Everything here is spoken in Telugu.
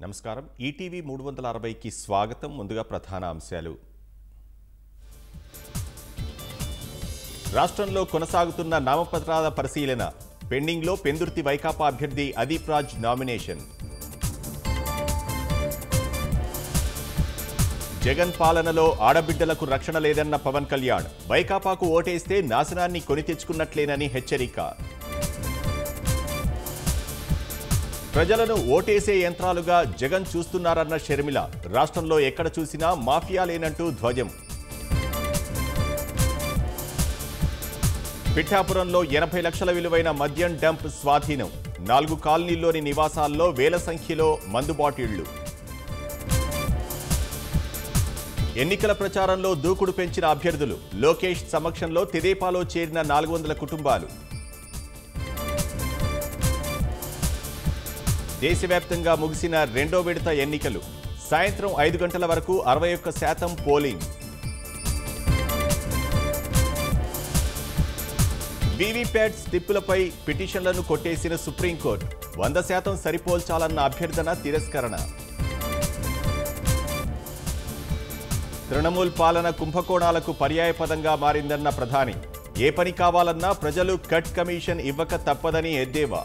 నమస్కారం ఈటీవీ 360కి స్వాగతం ముందుగా ప్రధాన అంశాలు రాష్ట్రంలో కొనసాగుతున్న నామపత్రాల పరిశీలన పెండింగ్లో పెందుర్తి వైకాపా అభ్యర్థి అదీప్ రాజ్ నామినేషన్ జగన్ పాలనలో ఆడబిడ్డలకు రక్షణ లేదన్న పవన్ కళ్యాణ్ వైకాపాకు ఓటేస్తే నాశనాన్ని కొని తెచ్చుకున్నట్లేనని హెచ్చరిక ప్రజలను ఓటేసే యంత్రాలుగా జగన్ చూస్తున్నారన్న షర్మిల రాష్ట్రంలో ఎక్కడ చూసినా మాఫియా లేనంటూ ధ్వజం పిఠాపురంలో 80 లక్షల విలువైన మద్యం డంప్ స్వాధీనం 4 కాలనీల్లోని నివాసాల్లో వేల సంఖ్యలో మందు బాటిళ్లు ఎన్నికల ప్రచారంలో దూకుడు పెంచిన అభ్యర్థులు లోకేష్ సమక్షంలో తెదేపాలో చేరిన 400 కుటుంబాలు దేశవ్యాప్తంగా ముగిసిన రెండో విడత ఎన్నికలు సాయంత్రం 5 గంటల వరకు 61% పోలింగ్ వీవీప్యాట్ స్లిప్పులపై పిటిషన్లను కొట్టేసిన సుప్రీంకోర్టు 100% సరిపోల్చాలన్న అభ్యర్థన తిరస్కరణ తృణమూల్ పాలన కుంభకోణాలకు పర్యాయపదంగా మారిందన్న ప్రధాని ఏ పని కావాలన్నా ప్రజలు కట్ కమిషన్ ఇవ్వక తప్పదని ఎద్దేవా